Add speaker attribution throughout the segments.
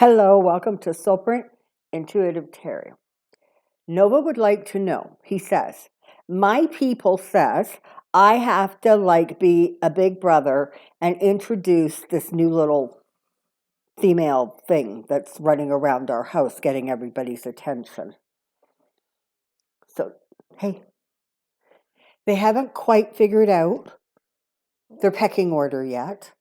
Speaker 1: Hello, welcome to Soulprint Intuitive Tarot. Nova would like to know, he says, my people says I have to be a big brother and introduce this new little female thing that's running around our house getting everybody's attention. So, hey, they haven't quite figured out their pecking order yet,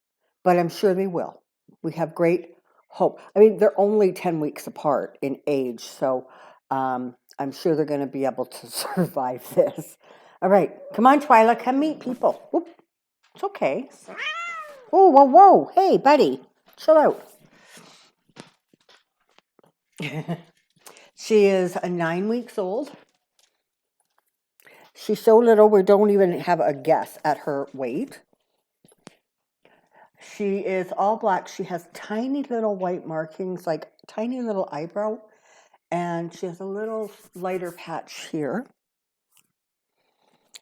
Speaker 1: but I'm sure they will. We have great hope. I mean, they're only 10 weeks apart in age, so I'm sure they're going to be able to survive this. All right, come on, Twyla, come meet people. Whoop. It's okay. Oh, whoa, whoa. Hey, buddy, chill out. She is 9 weeks old. She's so little, we don't even have a guess at her weight. She is all black. She has tiny little white markings, like tiny little eyebrow. And she has a little lighter patch here.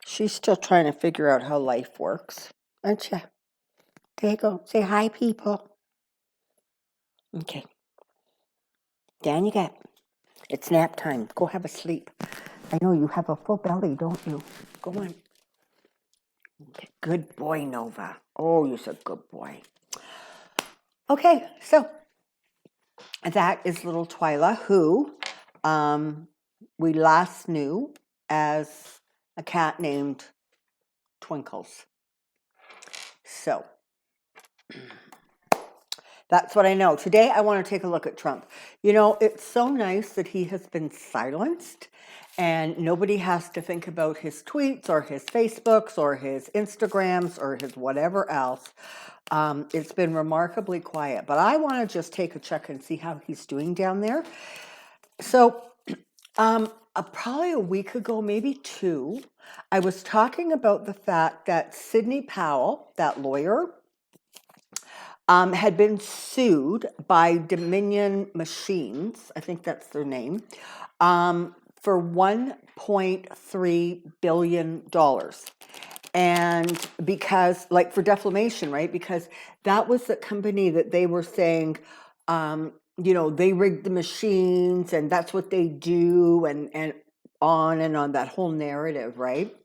Speaker 1: She's still trying to figure out how life works. Aren't you? There you go. Say hi, people. Okay. Down you get. It's nap time. Go have a sleep. I know you have a full belly, don't you? Go on. Okay. Good boy, Nova. Oh, you're a good boy. Okay, so that is little Twyla, who we last knew as a cat named Twinkles. So that's what I know. Today I want to take a look at Trump. You know, it's so nice that he has been silenced and nobody has to think about his tweets or his Facebooks or his Instagrams or his whatever else. It's been remarkably quiet, but I want to just take a check and see how he's doing down there. So probably a week ago, maybe two, I was talking about the fact that Sidney Powell, that lawyer, had been sued by Dominion Machines, I think that's their name, for $1.3 billion. And because, like, for defamation, right? Because that was the company that they were saying, you know, they rigged the machines and that's what they do, and on that whole narrative, right?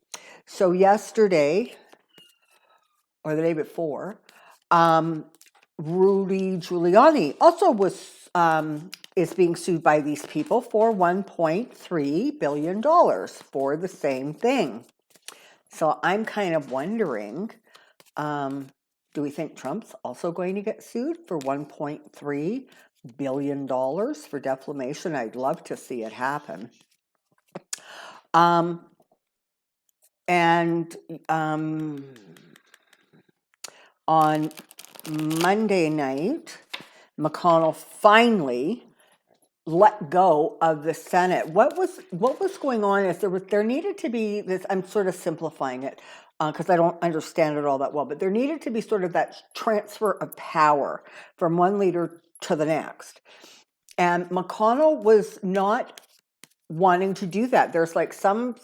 Speaker 1: So yesterday, or the day before, Rudy Giuliani also is being sued by these people for $1.3 billion for the same thing. So I'm kind of wondering, do we think Trump's also going to get sued for $1.3 billion for defamation? I'd love to see it happen. On Monday night, McConnell finally let go of the Senate. What was going on is there needed to be this. I'm sort of simplifying it because I don't understand it all that well. But there needed to be sort of that transfer of power from one leader to the next, and McConnell was not wanting to do that. There's like some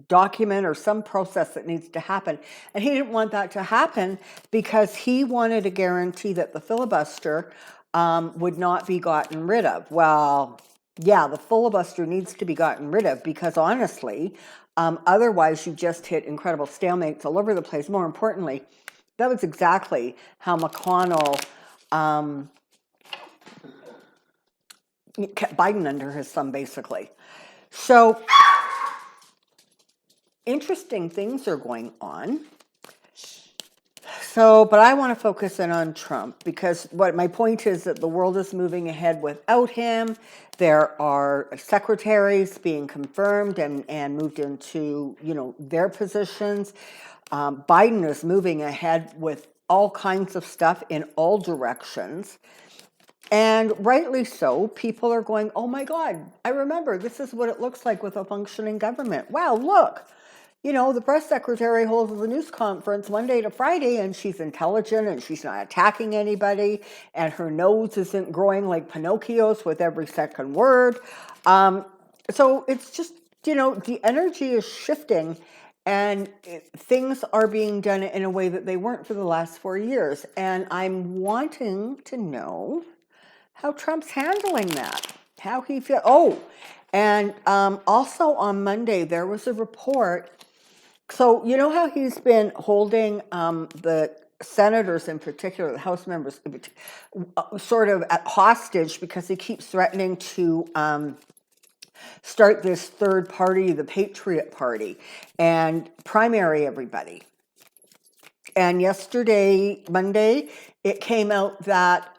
Speaker 1: document or some process that needs to happen, and he didn't want that to happen because he wanted a guarantee that the filibuster would not be gotten rid of. Well, yeah, the filibuster needs to be gotten rid of because honestly, otherwise you just hit incredible stalemates all over the place. More importantly, that was exactly how McConnell kept Biden under his thumb, basically. So interesting things are going on. So, but I want to focus in on Trump because what my point is that the world is moving ahead without him. There are secretaries being confirmed and moved into, you know, their positions. Biden is moving ahead with all kinds of stuff in all directions. And rightly so, people are going, oh my God, I remember this is what it looks like with a functioning government. Wow, look. You know, the press secretary holds the news conference Monday to Friday, and she's intelligent, and she's not attacking anybody, and her nose isn't growing like Pinocchio's with every second word. So it's just, you know, the energy is shifting, and things are being done in a way that they weren't for the last 4 years. And I'm wanting to know how Trump's handling that, how he feels. Oh, and also on Monday, there was a report. So you know how he's been holding the senators in particular, the House members, sort of at hostage because he keeps threatening to start this third party, the Patriot Party, and primary everybody. And yesterday, Monday, it came out that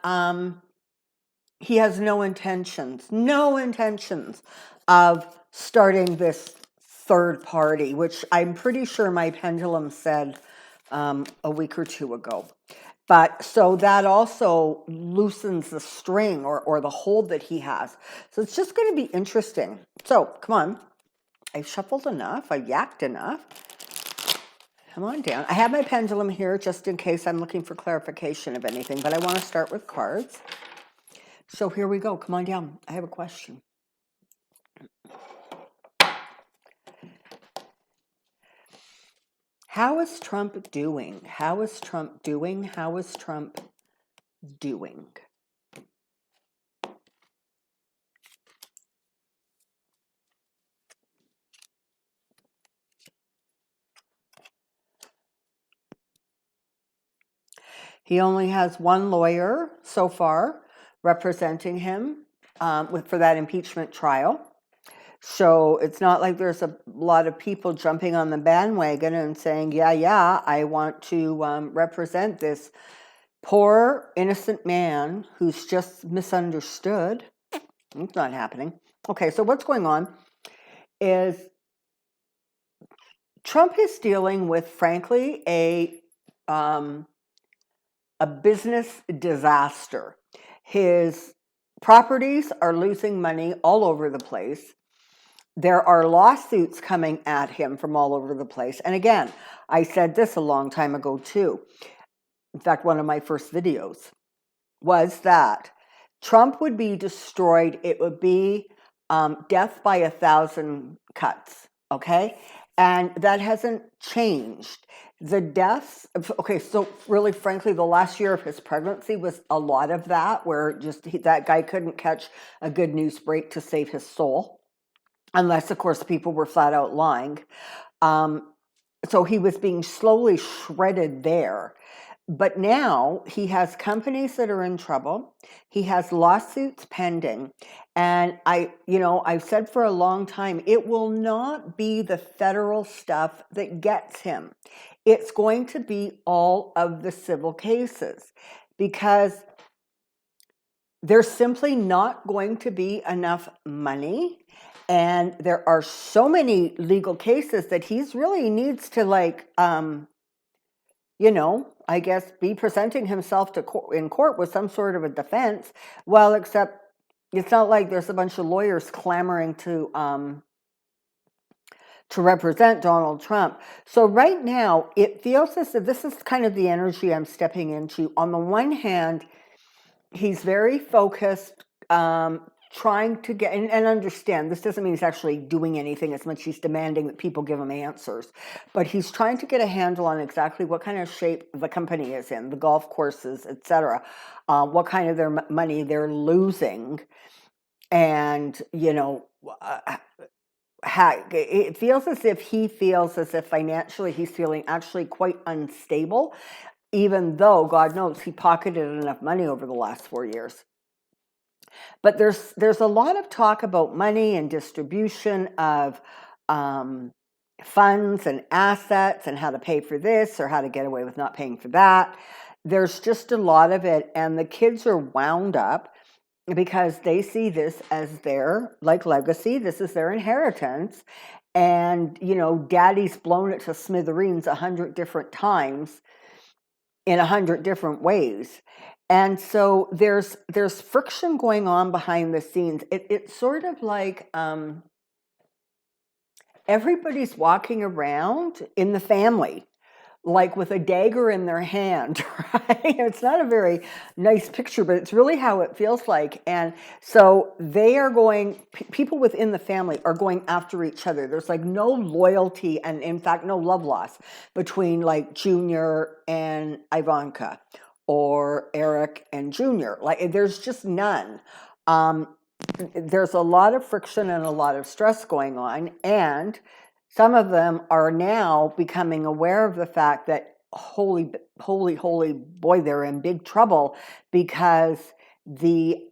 Speaker 1: he has no intentions of starting this third party, which I'm pretty sure my Pendulum said a week or two ago. But so that also loosens the string or the hold that he has. So it's just going to be interesting. So come on. I've shuffled enough. I've yacked enough. Come on down. I have my Pendulum here just in case I'm looking for clarification of anything, but I want to start with cards. So here we go. Come on down. I have a question. How is Trump doing? How is Trump doing? How is Trump doing? He only has one lawyer so far representing him for that impeachment trial. So it's not like there's a lot of people jumping on the bandwagon and saying, yeah, I want to represent this poor, innocent man who's just misunderstood. It's not happening. Okay, so what's going on is Trump is dealing with, frankly, a business disaster. His properties are losing money all over the place. There are lawsuits coming at him from all over the place. And again, I said this a long time ago too. In fact, one of my first videos was that Trump would be destroyed. It would be death by 1,000 cuts, okay? And that hasn't changed. The deaths, okay, so really, frankly, the last year of his pregnancy was a lot of that, where just that guy couldn't catch a good news break to save his soul, unless, of course, people were flat out lying. So he was being slowly shredded there. But now he has companies that are in trouble. He has lawsuits pending. And I've said for a long time, it will not be the federal stuff that gets him. It's going to be all of the civil cases, because there's simply not going to be enough money. And there are so many legal cases that he's really needs to I guess, be presenting himself in court with some sort of a defense. Well, except it's not like there's a bunch of lawyers clamoring to represent Donald Trump. So right now, it feels as if this is kind of the energy I'm stepping into. On the one hand, he's very focused, trying to get, and understand, this doesn't mean he's actually doing anything as much as he's demanding that people give him answers, but he's trying to get a handle on exactly what kind of shape the company is in, the golf courses, etc., what kind of their money they're losing, and, it feels as if financially he's feeling actually quite unstable, even though, God knows, he pocketed enough money over the last 4 years. But there's a lot of talk about money and distribution of funds and assets and how to pay for this or how to get away with not paying for that. There's just a lot of it, and the kids are wound up because they see this as their legacy. This is their inheritance, and daddy's blown it to smithereens 100 different times in 100 different ways. And so there's friction going on behind the scenes. It's sort of like everybody's walking around in the family, like with a dagger in their hand, right? It's not a very nice picture, but it's really how it feels like. And so they are people within the family are going after each other. There's like no loyalty and, in fact, no love lost between like Junior and Ivanka, or Eric and Junior. Like, there's just none. There's a lot of friction and a lot of stress going on, and some of them are now becoming aware of the fact that holy boy, they're in big trouble, because the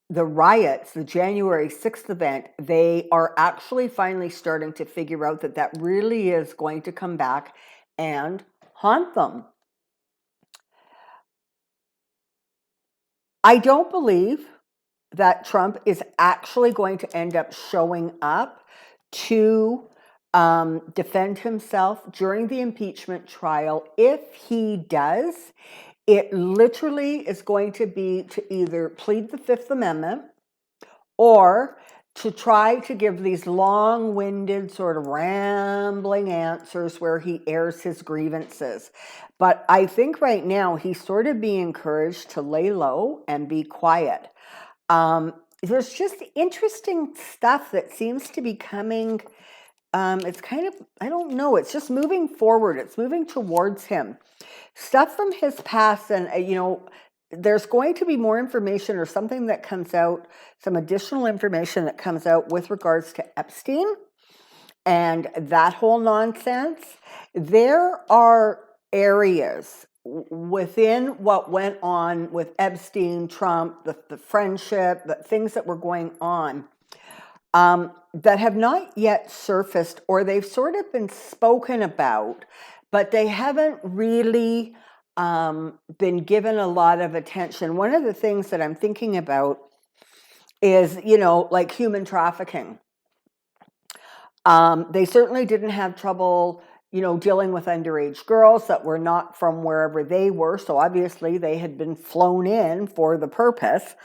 Speaker 1: riots, the January 6th event, they are actually finally starting to figure out that that really is going to come back and haunt them. I don't believe that Trump is actually going to end up showing up to defend himself during the impeachment trial. If he does, it literally is going to be to either plead the Fifth Amendment or to try to give these long-winded, sort of rambling answers where he airs his grievances. But I think right now he's sort of being encouraged to lay low and be quiet. There's just interesting stuff that seems to be coming. It's kind of, I don't know, it's just moving forward. It's moving towards him. Stuff from his past, and there's going to be more information or something that comes out, some additional information that comes out with regards to Epstein and that whole nonsense. There are areas within what went on with Epstein, Trump, the friendship, the things that were going on, that have not yet surfaced, or they've sort of been spoken about, but they haven't really been given a lot of attention. One of the things that I'm thinking about is, like human trafficking. They certainly didn't have trouble, dealing with underage girls that were not from wherever they were. So obviously they had been flown in for the purpose.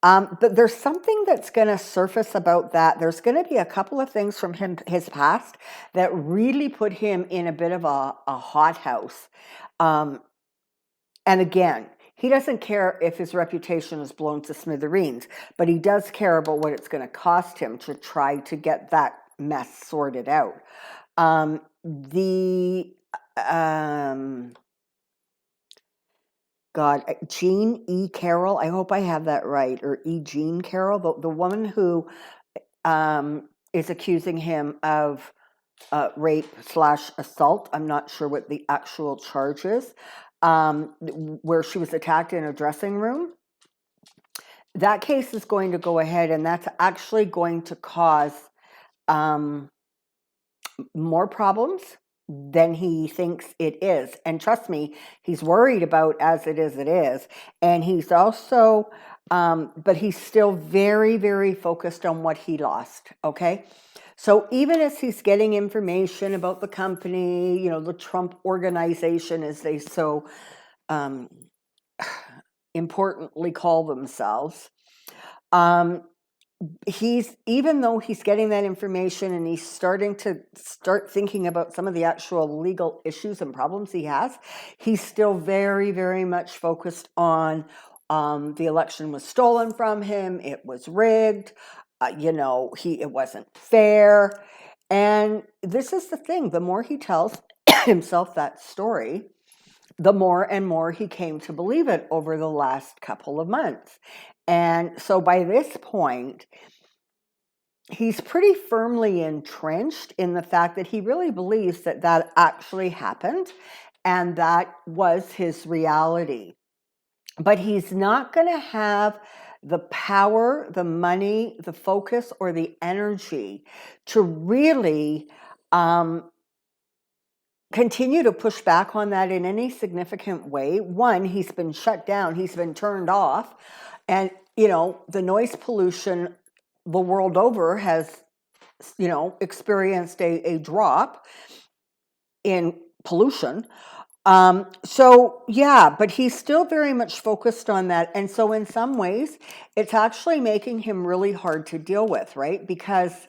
Speaker 1: But there's something that's going to surface about that. There's going to be a couple of things from his past that really put him in a bit of a hothouse. And again, he doesn't care if his reputation is blown to smithereens, but he does care about what it's going to cost him to try to get that mess sorted out. Jean E. Carroll, I hope I have that right, or E. Jean Carroll, the woman who is accusing him of rape/assault. I'm not sure what the actual charge is, where she was attacked in a dressing room. That case is going to go ahead, and that's actually going to cause more problems than he thinks it is. And trust me, he's worried about as it is. And he's also, but he's still very, very focused on what he lost, okay? So even as he's getting information about the company, the Trump organization, as they so importantly call themselves, even though he's getting that information and he's starting to thinking about some of the actual legal issues and problems he has, he's still very, very much focused on the election was stolen from him. It was rigged. It wasn't fair. And this is the thing. The more he tells himself that story, the more and more he came to believe it over the last couple of months. And so by this point, he's pretty firmly entrenched in the fact that he really believes that that actually happened and that was his reality. But he's not going to have the power, the money, the focus, or the energy to really continue to push back on that in any significant way. One, he's been shut down, he's been turned off, and the noise pollution the world over has experienced a drop in pollution. But he's still very much focused on that. And so in some ways, it's actually making him really hard to deal with, right? Because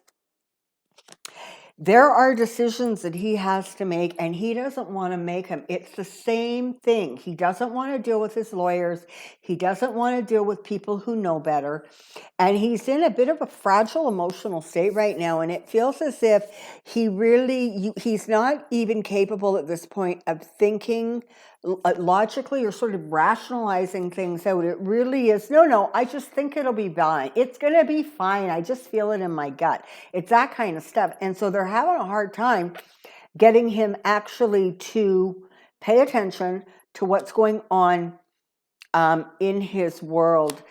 Speaker 1: There are decisions that he has to make, and he doesn't want to make them. It's the same thing. He doesn't want to deal with his lawyers. He doesn't want to deal with people who know better. And he's in a bit of a fragile emotional state right now, and it feels as if he's not even capable at this point of thinking logically or sort of rationalizing things out. It really is, no, I just think it'll be fine. It's going to be fine. I just feel it in my gut. It's that kind of stuff. And so they're having a hard time getting him actually to pay attention to what's going on in his world.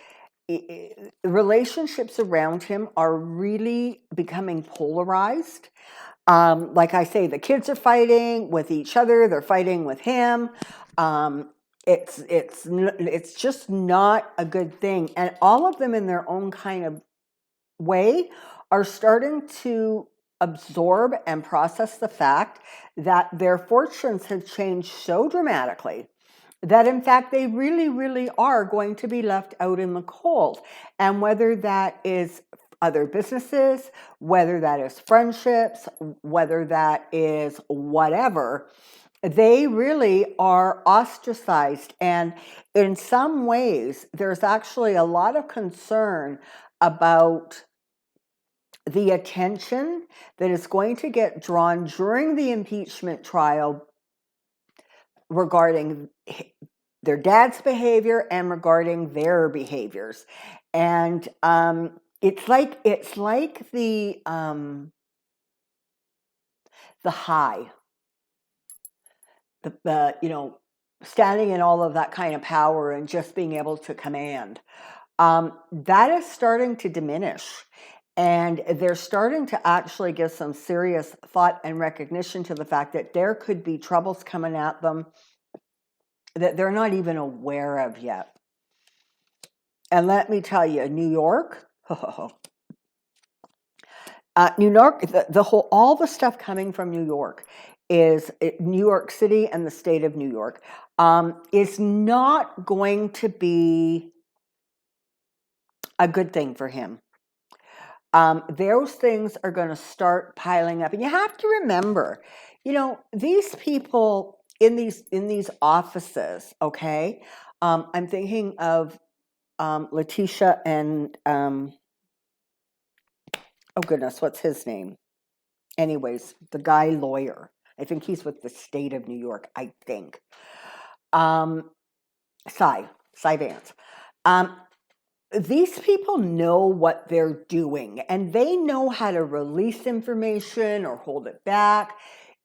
Speaker 1: Relationships around him are really becoming polarized. Like I say, the kids are fighting with each other. They're fighting with him. It's just not a good thing. And all of them in their own kind of way are starting to absorb and process the fact that their fortunes have changed so dramatically that in fact they really, really are going to be left out in the cold. And whether that is other businesses, whether that is friendships, whether that is whatever, they really are ostracized. And in some ways, there's actually a lot of concern about the attention that is going to get drawn during the impeachment trial regarding their dad's behavior and regarding their behaviors. And it's like the high, the standing in all of that kind of power and just being able to command. That is starting to diminish. And they're starting to actually give some serious thought and recognition to the fact that there could be troubles coming at them that they're not even aware of yet. And let me tell you, New York, New York, all the stuff coming from New York is New York City and the state of New York is not going to be a good thing for him. Those things are going to start piling up. And you have to remember, these people in these offices, okay? I'm thinking of Letitia and, oh goodness, what's his name? Anyways, the guy lawyer. I think he's with the state of New York, I think. Cy Vance. These people know what they're doing, and they know how to release information or hold it back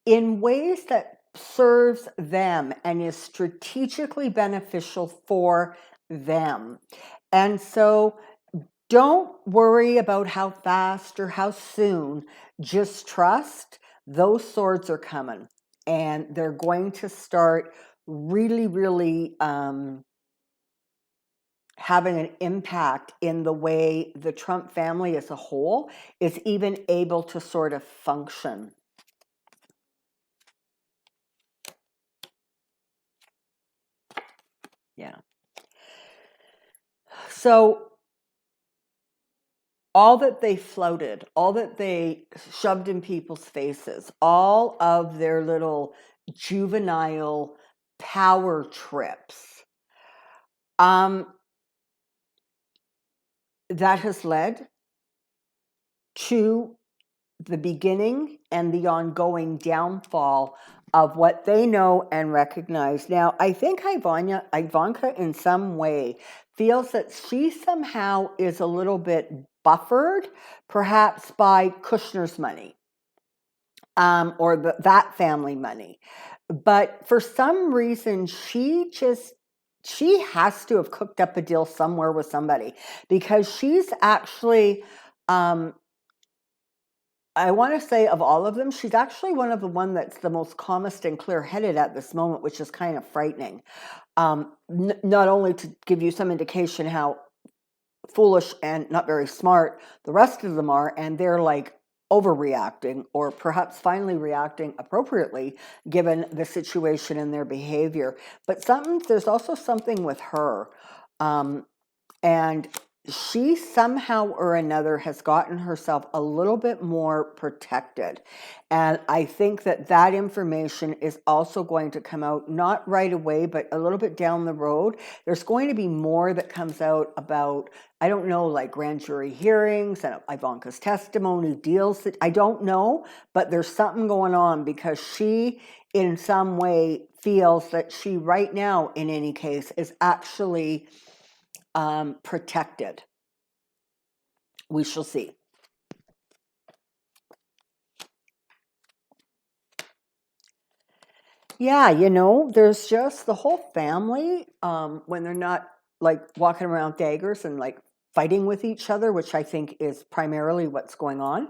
Speaker 1: in ways that serves them and is strategically beneficial for them. And so don't worry about how fast or how soon. Just trust those swords are coming, and they're going to start really, really having an impact in the way the Trump family as a whole is even able to sort of function. Yeah. So all that they floated, all that they shoved in people's faces, all of their little juvenile power trips, that has led to the beginning and the ongoing downfall of what they know and recognize. Now, I think Ivanka in some way feels that she somehow is a little bit buffered, perhaps by Kushner's money or that family money. But for some reason, she has to have cooked up a deal somewhere with somebody, because she's actually, I want to say of all of them, she's actually one of the one that's the most calmest and clear-headed at this moment, which is kind of frightening. Not only to give you some indication how foolish and not very smart the rest of them are, and they're like overreacting or perhaps finally reacting appropriately given the situation and their behavior. But there's also something with her. And she somehow or another has gotten herself a little bit more protected. And I think that that information is also going to come out, not right away, but a little bit down the road. There's going to be more that comes out about, I don't know, like grand jury hearings and Ivanka's testimony, deals that I don't know, but there's something going on because she, in some way, feels that she right now, in any case, is actually protected. We shall see. Yeah, there's just the whole family when they're not like walking around daggers and like fighting with each other, which I think is primarily what's going on.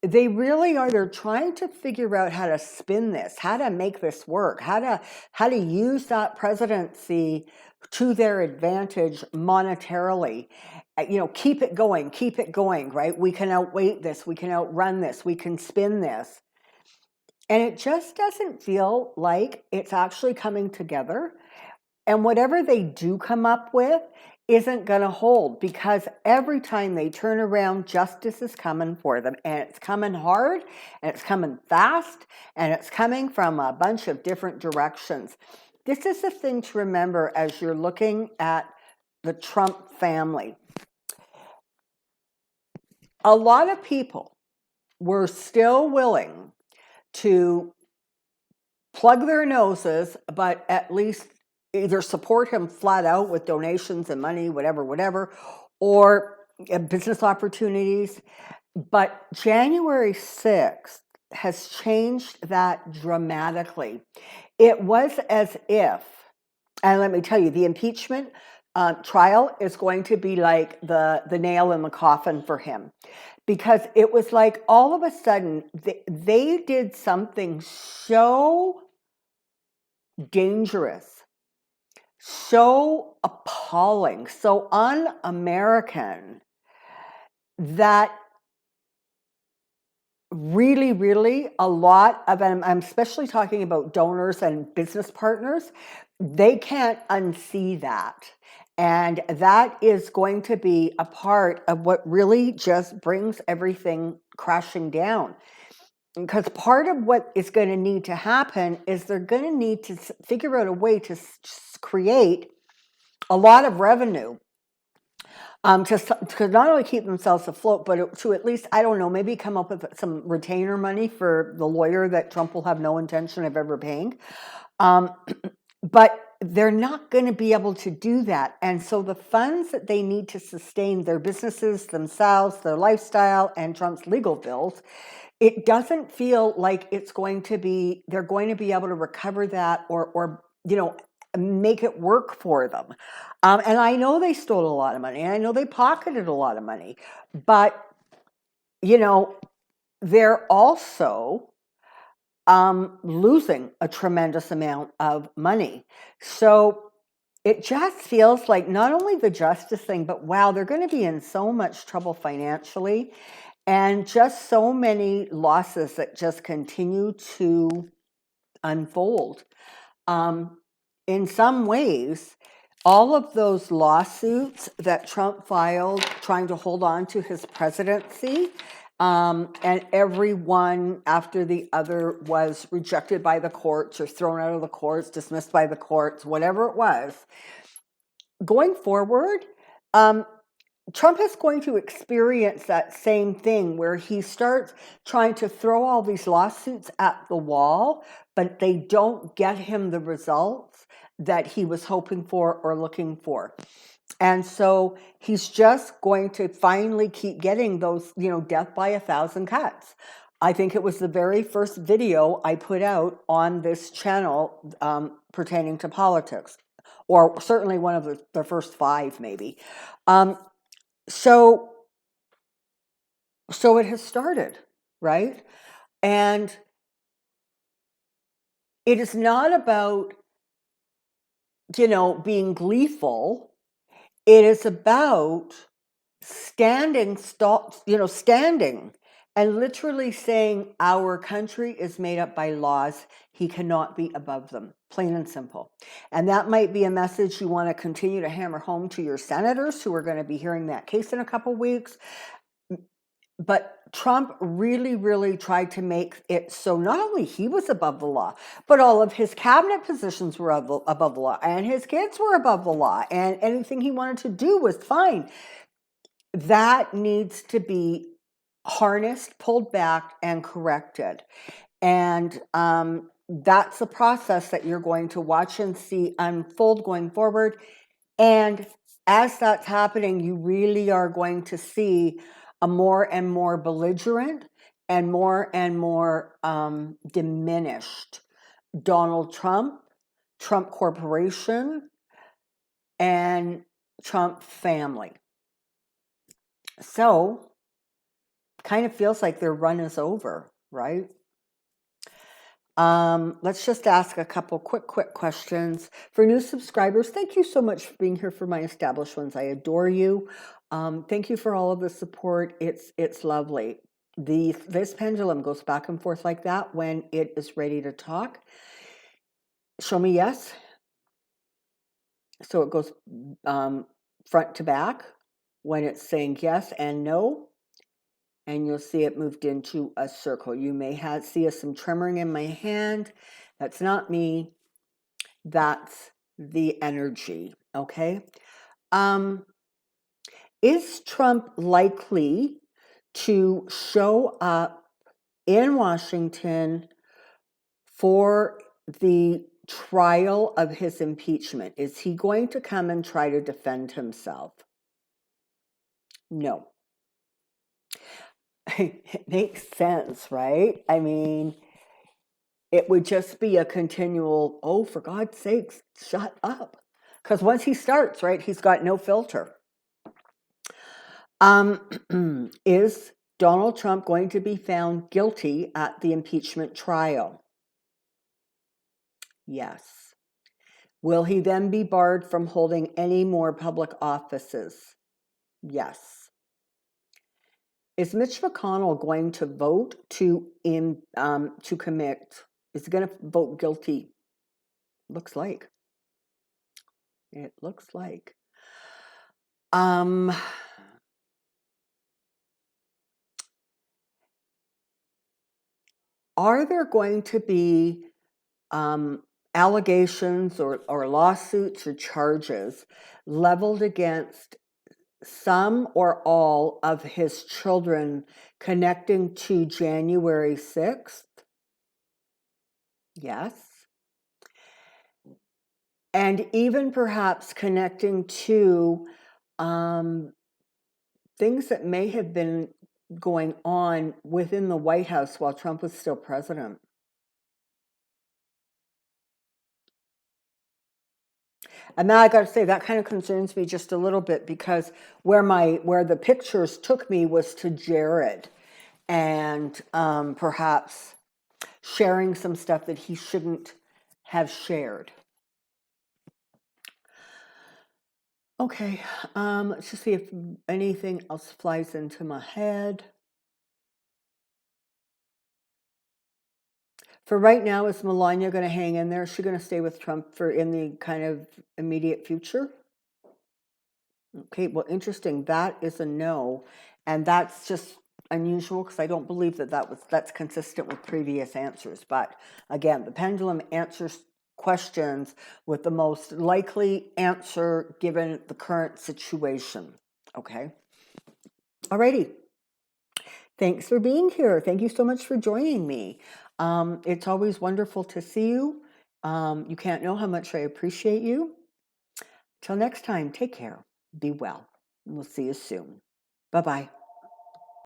Speaker 1: They really are. They're trying to figure out how to spin this, how to make this work, how to use that presidency to their advantage monetarily. Keep it going, right? We can outweight this, we can outrun this, we can spin this. And it just doesn't feel like it's actually coming together. And whatever they do come up with isn't going to hold, because every time they turn around, justice is coming for them. And it's coming hard, and it's coming fast, and it's coming from a bunch of different directions. This is a thing to remember as you're looking at the Trump family. A lot of people were still willing to plug their noses, but at least either support him flat out with donations and money, whatever, or business opportunities. But January 6th has changed that dramatically. It was as if, and let me tell you, the impeachment trial is going to be like the nail in the coffin for him. Because it was like all of a sudden they did something so dangerous, so appalling, so un-American, that really a lot of, and I'm especially talking about donors and business partners, they can't unsee that. And that is going to be a part of what really just brings everything crashing down. Because part of what is going to need to happen is they're going to need to figure out a way to create a lot of revenue to not only keep themselves afloat, but to at least, I don't know, maybe come up with some retainer money for the lawyer that Trump will have no intention of ever paying. But they're not going to be able to do that. And so the funds that they need to sustain their businesses, themselves, their lifestyle, and Trump's legal bills, it doesn't feel like they're going to be able to recover that or make it work for them. And I know they stole a lot of money, and I know they pocketed a lot of money, but they're also losing a tremendous amount of money. So it just feels like not only the justice thing, but wow, they're going to be in so much trouble financially, and just so many losses that just continue to unfold. In some ways, all of those lawsuits that Trump filed trying to hold on to his presidency, and every one after the other was rejected by the courts or thrown out of the courts, dismissed by the courts, whatever it was. Going forward, Trump is going to experience that same thing where he starts trying to throw all these lawsuits at the wall, but they don't get him the results that he was hoping for or looking for. And so he's just going to finally keep getting those, death by 1,000 cuts. I think it was the very first video I put out on this channel pertaining to politics, or certainly one of the first 5 maybe. So it has started, right? And it is not about, being gleeful. It is about standing and literally saying our country is made up by laws. He cannot be above them, plain and simple. And that might be a message you want to continue to hammer home to your senators who are going to be hearing that case in a couple weeks. But Trump really, really tried to make it so not only he was above the law, but all of his cabinet positions were above the law, and his kids were above the law, and anything he wanted to do was fine. That needs to be harnessed, pulled back, and corrected. And that's the process that you're going to watch and see unfold going forward. And as that's happening, you really are going to see a more and more belligerent and more diminished Donald Trump, Trump Corporation, and Trump family. So, kind of feels like their run is over, right? Let's just ask a couple quick questions. For new subscribers, thank you so much for being here. For my established ones, I adore you. Thank you for all of the support. It's lovely. This pendulum goes back and forth like that when it is ready to talk. Show me yes. So it goes front to back when it's saying yes and no. And you'll see it moved into a circle. You may see some tremoring in my hand. That's not me. That's the energy, okay? Is Trump likely to show up in Washington for the trial of his impeachment? Is he going to come and try to defend himself? No. It makes sense, right? I mean, it would just be a continual, oh, for God's sakes, shut up. Because once he starts, right, he's got no filter. Is Donald Trump going to be found guilty at the impeachment trial? Yes. Will he then be barred from holding any more public offices? Yes. Is Mitch McConnell going to vote to commit? Is he going to vote guilty? Looks like. It looks like. Are there going to be allegations or lawsuits or charges leveled against some or all of his children connecting to January 6th? Yes. And even perhaps connecting to things that may have been going on within the White House while Trump was still president. And now I got to say that kind of concerns me just a little bit, because where the pictures took me was to Jared, and perhaps sharing some stuff that he shouldn't have shared. Okay, let's just see if anything else flies into my head. For right now, is Melania going to hang in there? Is she going to stay with Trump in the kind of immediate future? Okay, well, interesting. That is a no, and that's just unusual because I don't believe that's consistent with previous answers. But again, the pendulum answers questions with the most likely answer given the current situation. Okay. Alrighty. Thanks for being here. Thank you so much for joining me. It's always wonderful to see you. You can't know how much I appreciate you. Till next time, take care. Be well. We'll see you soon. Bye-bye.